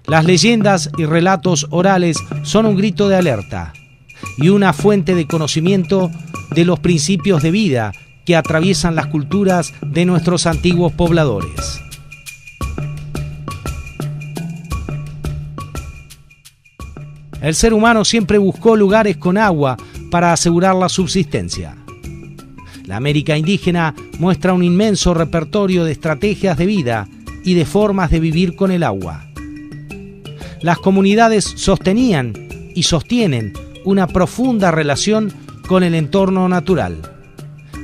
Las leyendas y relatos orales son un grito de alerta y una fuente de conocimiento de los principios de vida que atraviesan las culturas de nuestros antiguos pobladores. El ser humano siempre buscó lugares con agua para asegurar la subsistencia. La América indígena muestra un inmenso repertorio de estrategias de vida y de formas de vivir con el agua. Las comunidades sostenían y sostienen una profunda relación con el entorno natural,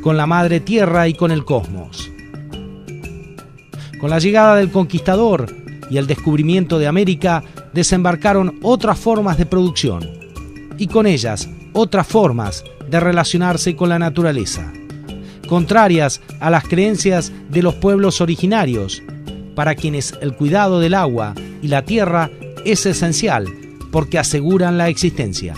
con la madre tierra y con el cosmos. Con la llegada del conquistador y el descubrimiento de América, desembarcaron otras formas de producción y con ellas otras formas de relacionarse con la naturaleza, contrarias a las creencias de los pueblos originarios, para quienes el cuidado del agua y la tierra es esencial porque aseguran la existencia.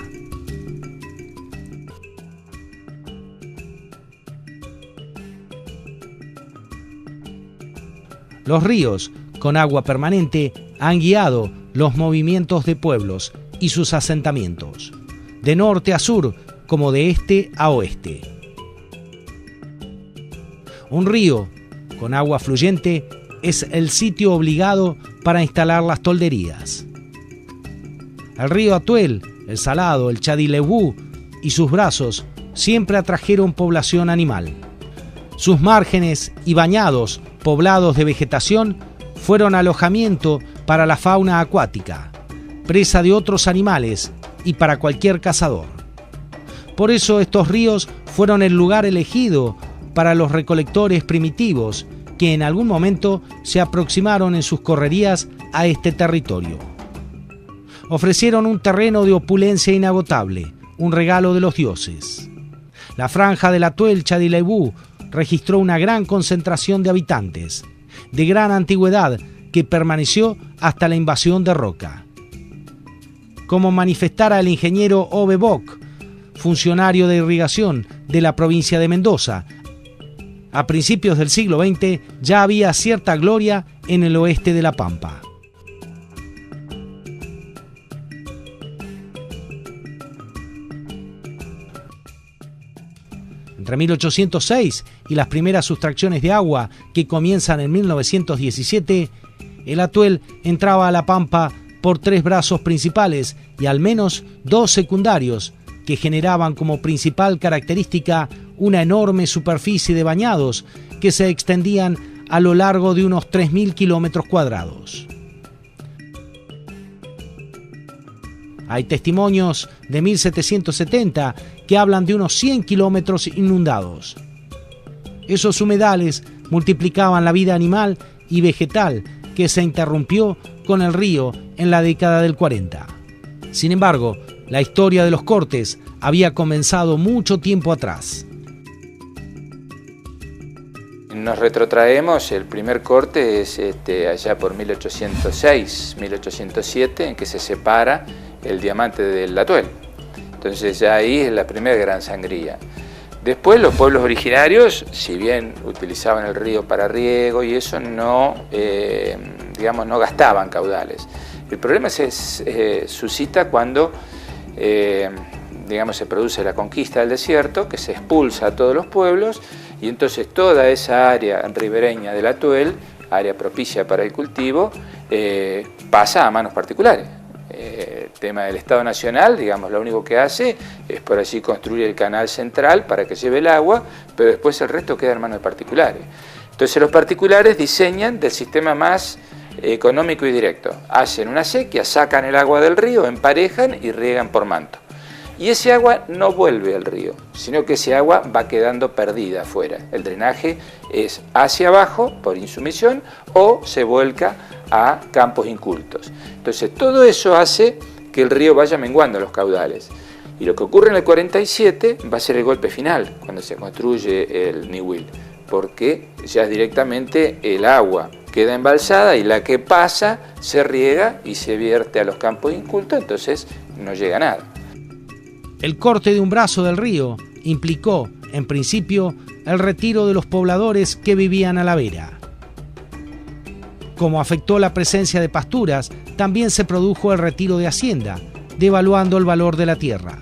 Los ríos con agua permanente han guiado los movimientos de pueblos y sus asentamientos, de norte a sur como de este a oeste. Un río con agua fluyente es el sitio obligado para instalar las tolderías. El río Atuel, el Salado, el Chadilebú y sus brazos siempre atrajeron población animal. Sus márgenes y bañados poblados de vegetación fueron alojamiento para la fauna acuática, presa de otros animales y para cualquier cazador. Por eso estos ríos fueron el lugar elegido para los recolectores primitivos que en algún momento se aproximaron en sus correrías a este territorio. Ofrecieron un terreno de opulencia inagotable, un regalo de los dioses. La franja del Atuel Chadilebú registró una gran concentración de habitantes, de gran antigüedad, que permaneció hasta la invasión de Roca. Como manifestara el ingeniero Ove Bock, funcionario de irrigación de la provincia de Mendoza, a principios del siglo XX ya había cierta gloria en el oeste de La Pampa. Entre 1806 y las primeras sustracciones de agua que comienzan en 1917, el Atuel entraba a La Pampa por 3 brazos principales y al menos 2 secundarios que generaban como principal característica una enorme superficie de bañados que se extendían a lo largo de unos 3.000 kilómetros cuadrados. Hay testimonios de 1770 que hablan de unos 100 kilómetros inundados. Esos humedales multiplicaban la vida animal y vegetal que se interrumpió con el río en la década del 40. Sin embargo, la historia de los cortes había comenzado mucho tiempo atrás. Nos retrotraemos, el primer corte es allá por 1806, 1807, en que se separa el diamante del Atuel. Entonces ya ahí es la primera gran sangría. Después los pueblos originarios, si bien utilizaban el río para riego y eso, no gastaban caudales. El problema se suscita cuando se produce la conquista del desierto, que se expulsa a todos los pueblos y entonces toda esa área ribereña del Atuel, área propicia para el cultivo, pasa a manos particulares. El tema del Estado Nacional, lo único que hace es por allí construir el canal central para que lleve el agua, pero después el resto queda en manos de particulares. Entonces los particulares diseñan del sistema más económico y directo. Hacen una sequía, sacan el agua del río, emparejan y riegan por manto. Y ese agua no vuelve al río, sino que ese agua va quedando perdida afuera. El drenaje es hacia abajo por insumisión o se vuelca a campos incultos. Entonces todo eso hace que el río vaya menguando los caudales. Y lo que ocurre en el 47 va a ser el golpe final, cuando se construye el Niwil, porque ya directamente el agua queda embalsada y la que pasa se riega y se vierte a los campos incultos, entonces no llega nada. El corte de un brazo del río implicó, en principio, el retiro de los pobladores que vivían a la vera. Como afectó la presencia de pasturas, también se produjo el retiro de hacienda, devaluando el valor de la tierra.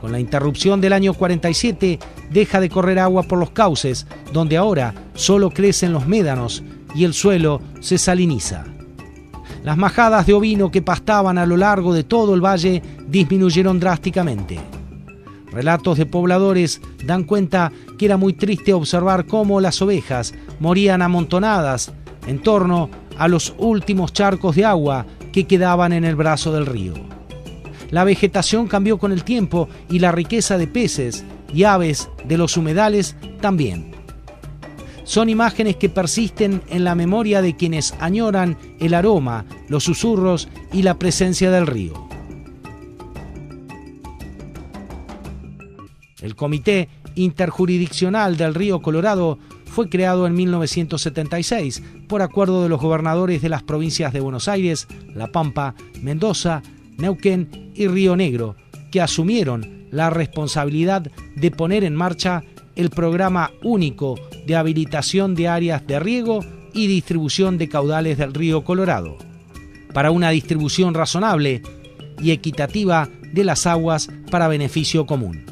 Con la interrupción del año 47, deja de correr agua por los cauces, donde ahora solo crecen los médanos y el suelo se saliniza. Las majadas de ovino que pastaban a lo largo de todo el valle disminuyeron drásticamente. Relatos de pobladores dan cuenta que era muy triste observar cómo las ovejas morían amontonadas en torno a los últimos charcos de agua que quedaban en el brazo del río. La vegetación cambió con el tiempo y la riqueza de peces y aves de los humedales también. Son imágenes que persisten en la memoria de quienes añoran el aroma, los susurros y la presencia del río. El Comité Interjurisdiccional del Río Colorado fue creado en 1976 por acuerdo de los gobernadores de las provincias de Buenos Aires, La Pampa, Mendoza, Neuquén y Río Negro, que asumieron la responsabilidad de poner en marcha el programa único de habilitación de áreas de riego y distribución de caudales del río Colorado, para una distribución razonable y equitativa de las aguas para beneficio común.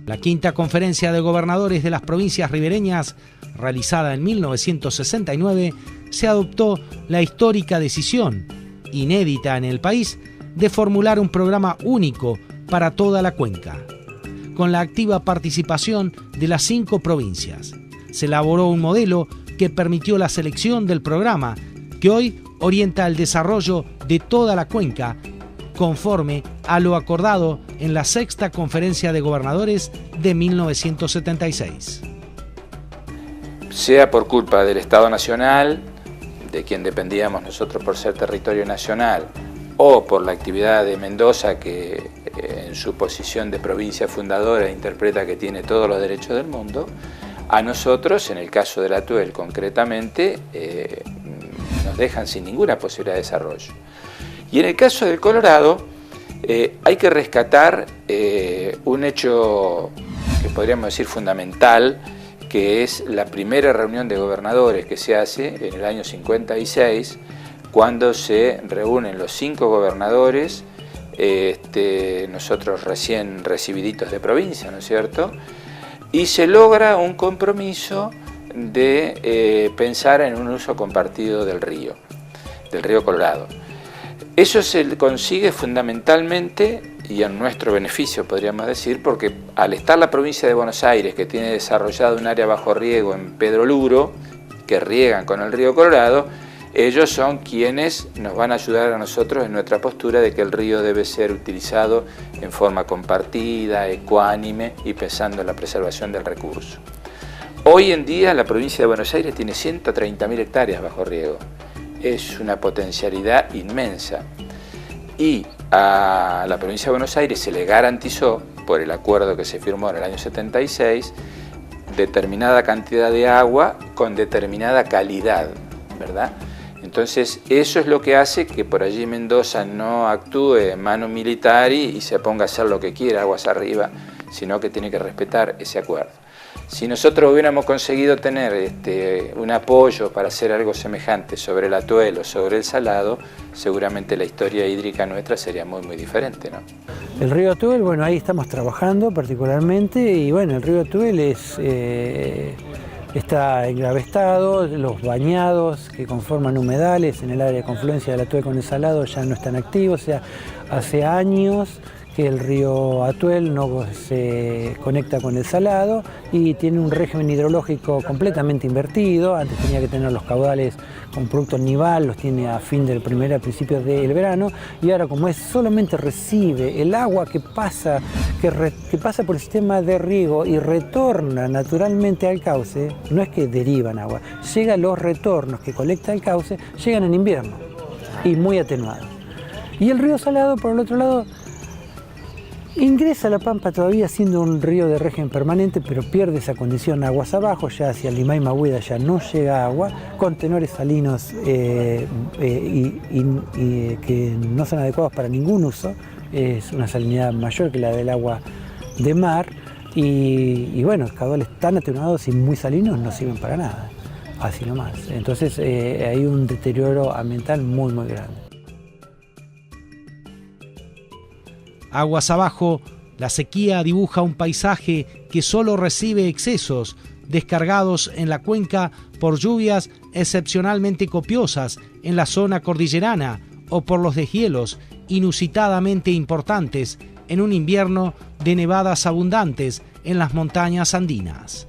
La quinta conferencia de gobernadores de las provincias ribereñas, realizada en 1969, se adoptó la histórica decisión, inédita en el país, de formular un programa único para toda la cuenca. Con la activa participación de las 5 provincias, se elaboró un modelo que permitió la selección del programa, que hoy orienta el desarrollo de toda la cuenca, conforme a lo acordado en la sexta Conferencia de Gobernadores de 1976. Sea por culpa del Estado Nacional, de quien dependíamos nosotros por ser territorio nacional, o por la actividad de Mendoza, que en su posición de provincia fundadora interpreta que tiene todos los derechos del mundo, a nosotros, en el caso del Atuel concretamente, nos dejan sin ninguna posibilidad de desarrollo. Y en el caso del Colorado, hay que rescatar un hecho que podríamos decir fundamental, que es la primera reunión de gobernadores que se hace en el año 56, cuando se reúnen los 5 gobernadores, nosotros recién recibiditos de provincia, ¿no es cierto?, y se logra un compromiso de pensar en un uso compartido del río Colorado. Eso se consigue fundamentalmente, y en nuestro beneficio podríamos decir, porque al estar la provincia de Buenos Aires, que tiene desarrollado un área bajo riego en Pedro Luro, que riegan con el río Colorado, ellos son quienes nos van a ayudar a nosotros en nuestra postura de que el río debe ser utilizado en forma compartida, ecuánime y pensando en la preservación del recurso. Hoy en día la provincia de Buenos Aires tiene 130.000 hectáreas bajo riego. Es una potencialidad inmensa. Y a la provincia de Buenos Aires se le garantizó, por el acuerdo que se firmó en el año 76, determinada cantidad de agua con determinada calidad, ¿verdad? Entonces eso es lo que hace que por allí Mendoza no actúe en mano militar y se ponga a hacer lo que quiera, aguas arriba, sino que tiene que respetar ese acuerdo. Si nosotros hubiéramos conseguido tener un apoyo para hacer algo semejante sobre el Atuel o sobre el Salado, seguramente la historia hídrica nuestra sería muy, muy diferente, ¿no? El río Atuel, bueno, ahí estamos trabajando particularmente, y bueno, el río Atuel está en grave estado. Los bañados que conforman humedales en el área de confluencia del Atuel con el Salado ya no están activos, o sea, hace años que el río Atuel no se conecta con el Salado y tiene un régimen hidrológico completamente invertido. Antes tenía que tener los caudales con producto nival, los tiene a principios del verano, y ahora como solamente recibe el agua que pasa por el sistema de riego y retorna naturalmente al cauce, no es que derivan agua, los retornos que colecta el cauce llegan en invierno y muy atenuados. Y el río Salado, por el otro lado, ingresa a la Pampa todavía siendo un río de régimen permanente, pero pierde esa condición aguas abajo. Ya hacia Limay y Mahuida ya no llega agua, con tenores salinos que no son adecuados para ningún uso. Es una salinidad mayor que la del agua de mar, y bueno, caudales tan atenuados y muy salinos no sirven para nada. así nomás. Entonces hay un deterioro ambiental muy, muy grande. Aguas abajo, la sequía dibuja un paisaje que solo recibe excesos descargados en la cuenca por lluvias excepcionalmente copiosas en la zona cordillerana o por los deshielos inusitadamente importantes en un invierno de nevadas abundantes en las montañas andinas.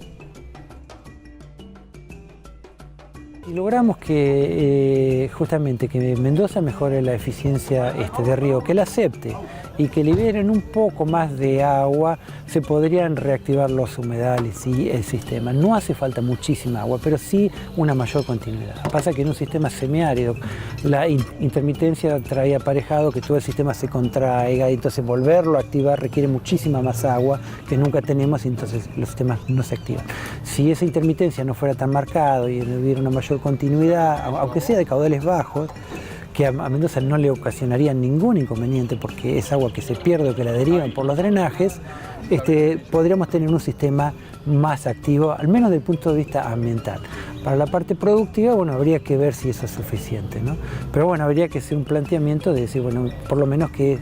Y logramos que justamente que Mendoza mejore la eficiencia de río, que la acepte y que liberen un poco más de agua, se podrían reactivar los humedales y el sistema. No hace falta muchísima agua, pero sí una mayor continuidad. Pasa que en un sistema semiárido la intermitencia trae aparejado que todo el sistema se contraiga, y entonces volverlo a activar requiere muchísima más agua que nunca tenemos, y entonces los sistemas no se activan. Si esa intermitencia no fuera tan marcada y hubiera una mayor continuidad, aunque sea de caudales bajos, que a Mendoza no le ocasionaría ningún inconveniente porque es agua que se pierde o que la derivan por los drenajes, podríamos tener un sistema más activo, al menos desde el punto de vista ambiental. Para la parte productiva, bueno, habría que ver si eso es suficiente, ¿no? Pero bueno, habría que hacer un planteamiento de decir, bueno, por lo menos que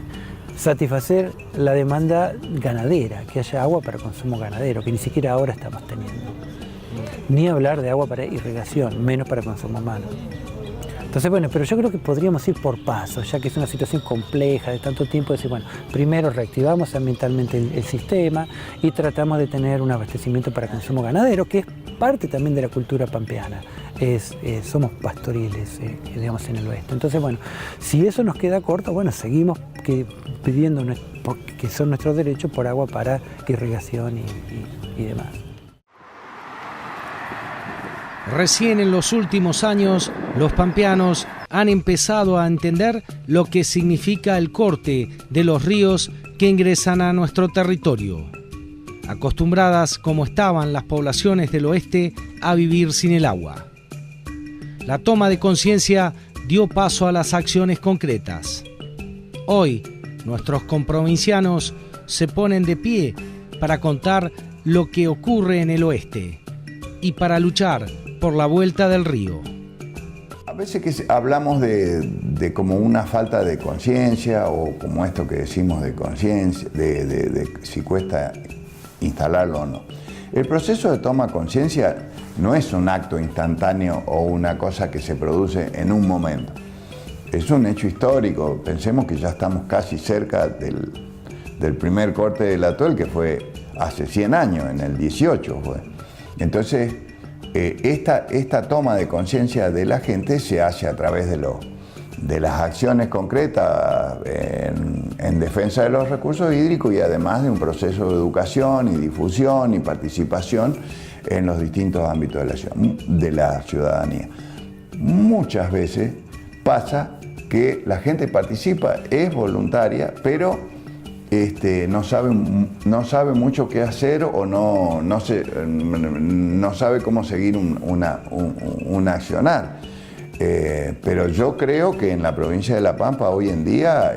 satisfacer la demanda ganadera, que haya agua para consumo ganadero, que ni siquiera ahora estamos teniendo. Ni hablar de agua para irrigación, menos para consumo humano. Entonces, bueno, pero yo creo que podríamos ir por pasos, ya que es una situación compleja de tanto tiempo, decir, bueno, primero reactivamos ambientalmente el sistema y tratamos de tener un abastecimiento para consumo ganadero, que es parte también de la cultura pampeana. Somos pastoriles, digamos, en el oeste. Entonces, bueno, si eso nos queda corto, bueno, seguimos pidiendo, que son nuestros derechos, por agua para irrigación y demás. Recién en los últimos años, los pampeanos han empezado a entender lo que significa el corte de los ríos que ingresan a nuestro territorio, acostumbradas como estaban las poblaciones del oeste a vivir sin el agua. La toma de conciencia dio paso a las acciones concretas. Hoy, nuestros comprovincianos se ponen de pie para contar lo que ocurre en el oeste y para luchar por la vuelta del río. A veces que hablamos de como una falta de conciencia, o como esto que decimos de conciencia, de si cuesta instalarlo o no. El proceso de toma de conciencia no es un acto instantáneo o una cosa que se produce en un momento. Es un hecho histórico. Pensemos que ya estamos casi cerca del primer corte del Atuel, que fue hace 100 años, en el 18 fue. Entonces, esta toma de conciencia de la gente se hace a través de las acciones concretas en defensa de los recursos hídricos, y además de un proceso de educación y difusión y participación en los distintos ámbitos de la ciudadanía. Muchas veces pasa que la gente participa, es voluntaria, pero no sabe mucho qué hacer, o no sabe cómo seguir un accionar. Pero yo creo que en la provincia de La Pampa hoy en día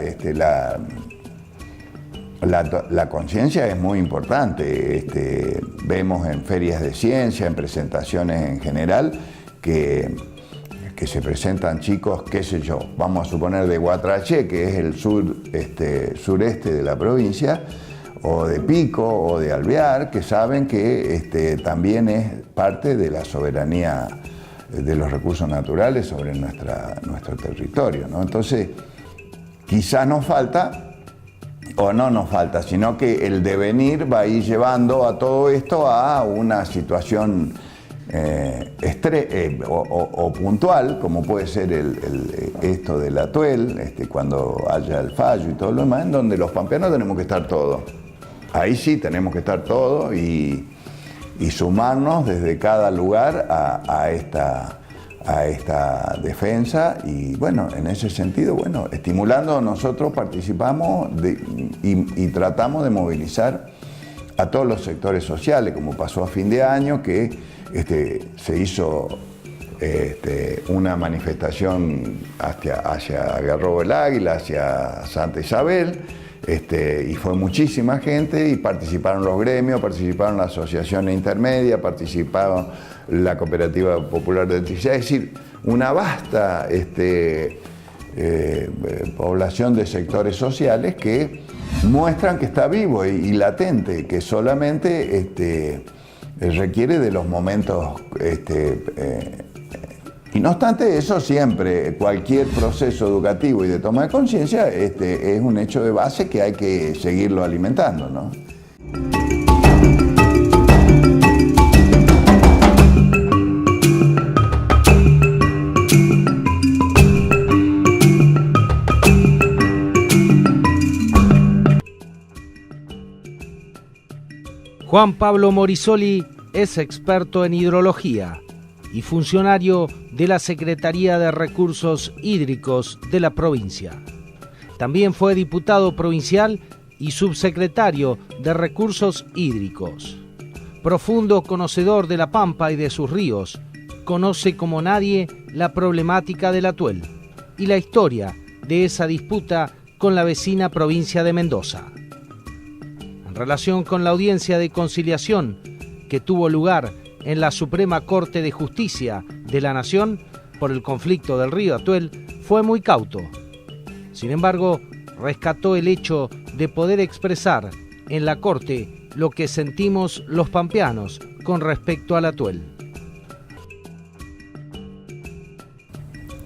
la conciencia es muy importante. Vemos en ferias de ciencia, en presentaciones en general, que se presentan chicos, qué sé yo, vamos a suponer de Guatraché, que es el sureste de la provincia, o de Pico, o de Alvear, que saben que también es parte de la soberanía de los recursos naturales sobre nuestro territorio, ¿no? Entonces, quizás nos falta, o no nos falta, sino que el devenir va a ir llevando a todo esto a una situación o puntual, como puede ser esto del Atuel, cuando haya el fallo y todo lo demás, en donde los pampeanos tenemos que estar todos. Ahí sí tenemos que estar todos y sumarnos desde cada lugar a esta defensa, y bueno, en ese sentido, bueno, estimulando, nosotros participamos y tratamos de movilizar a todos los sectores sociales, como pasó a fin de año, que se hizo una manifestación hacia Algarrobo del Águila, hacia Santa Isabel, Y fue muchísima gente y participaron los gremios, participaron las asociaciones intermedias, participaron la Cooperativa Popular de Electricidad, es decir, una vasta población de sectores sociales que muestran que está vivo y latente, que solamente requiere de los momentos. Y no obstante eso, siempre cualquier proceso educativo y de toma de conciencia es un hecho de base que hay que seguirlo alimentando, ¿no? Juan Pablo Morisoli es experto en hidrología y funcionario de la Secretaría de Recursos Hídricos de la provincia. También fue diputado provincial y subsecretario de Recursos Hídricos. Profundo conocedor de la Pampa y de sus ríos, conoce como nadie la problemática del Atuel y la historia de esa disputa con la vecina provincia de Mendoza. En relación con la audiencia de conciliación que tuvo lugar en la Suprema Corte de Justicia de la Nación por el conflicto del río Atuel, fue muy cauto. Sin embargo, rescató el hecho de poder expresar en la Corte lo que sentimos los pampeanos con respecto al Atuel.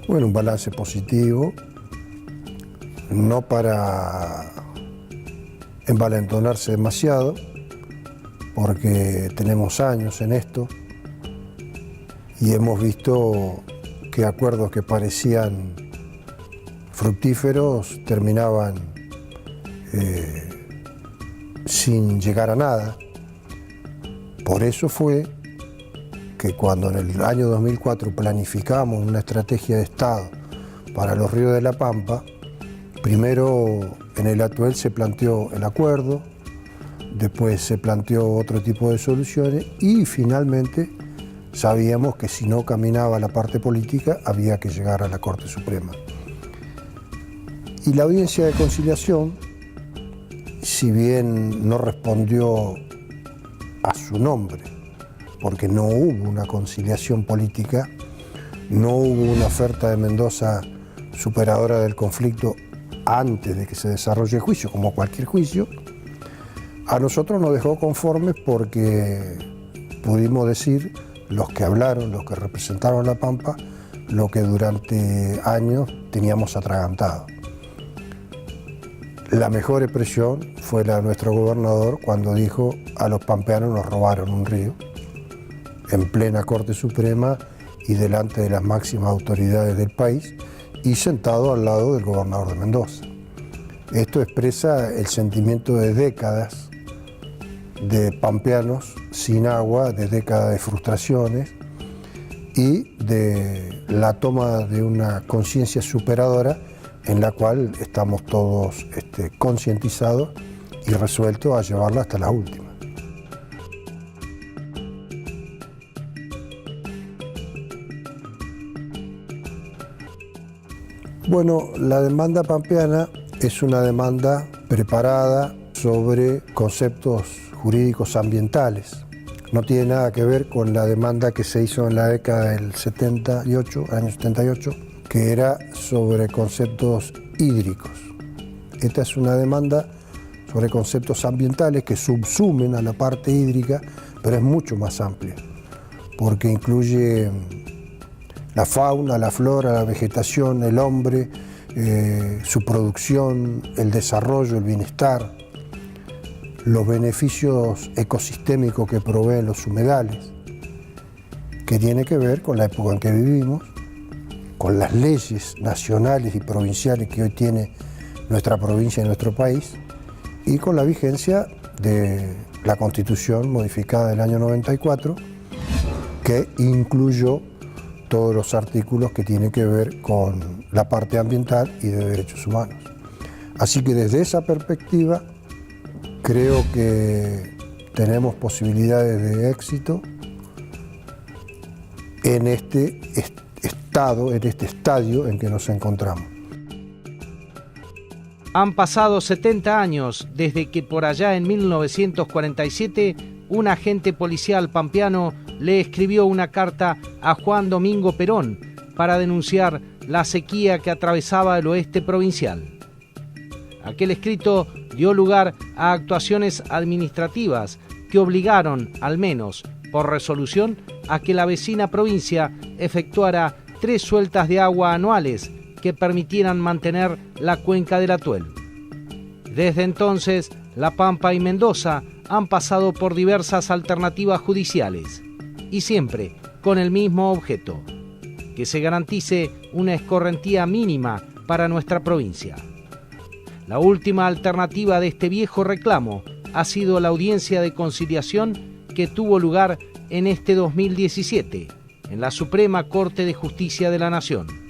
Bueno, un balance positivo, no para envalentonarse demasiado, porque tenemos años en esto y hemos visto que acuerdos que parecían fructíferos terminaban sin llegar a nada. Por eso fue que cuando en el año 2004 planificamos una estrategia de Estado para los ríos de la Pampa, primero en el Atuel se planteó el acuerdo, después se planteó otro tipo de soluciones y finalmente sabíamos que si no caminaba la parte política había que llegar a la Corte Suprema. Y la audiencia de conciliación, si bien no respondió a su nombre, porque no hubo una conciliación política, no hubo una oferta de Mendoza superadora del conflicto antes de que se desarrolle el juicio, como cualquier juicio, a nosotros nos dejó conformes porque pudimos decir, los que hablaron, los que representaron la Pampa, lo que durante años teníamos atragantado. La mejor expresión fue la de nuestro gobernador cuando dijo: a los pampeanos nos robaron un río, en plena Corte Suprema y delante de las máximas autoridades del país y sentado al lado del gobernador de Mendoza. Esto expresa el sentimiento de décadas de pampeanos sin agua, de décadas de frustraciones y de la toma de una conciencia superadora en la cual estamos todos concientizados y resueltos a llevarla hasta la última. Bueno, la demanda pampeana es una demanda preparada sobre conceptos jurídicos ambientales. No tiene nada que ver con la demanda que se hizo en la década del 78, año 78, que era sobre conceptos hídricos. Esta es una demanda sobre conceptos ambientales que subsumen a la parte hídrica, pero es mucho más amplia, porque incluye la fauna, la flora, la vegetación, el hombre, su producción, el desarrollo, el bienestar, los beneficios ecosistémicos que proveen los humedales, que tiene que ver con la época en que vivimos, con las leyes nacionales y provinciales que hoy tiene nuestra provincia y nuestro país, y con la vigencia de la Constitución modificada del año 94, que incluyó todos los artículos que tienen que ver con la parte ambiental y de derechos humanos. Así que desde esa perspectiva creo que tenemos posibilidades de éxito en este estadio en que nos encontramos. Han pasado 70 años desde que por allá en 1947 un agente policial pampeano le escribió una carta a Juan Domingo Perón para denunciar la sequía que atravesaba el oeste provincial. Aquel escrito dio lugar a actuaciones administrativas que obligaron, al menos por resolución, a que la vecina provincia efectuara 3 sueltas de agua anuales que permitieran mantener la cuenca del Atuel. Desde entonces, La Pampa y Mendoza han pasado por diversas alternativas judiciales y siempre con el mismo objeto: que se garantice una escorrentía mínima para nuestra provincia. La última alternativa de este viejo reclamo ha sido la audiencia de conciliación que tuvo lugar en este 2017 en la Suprema Corte de Justicia de la Nación.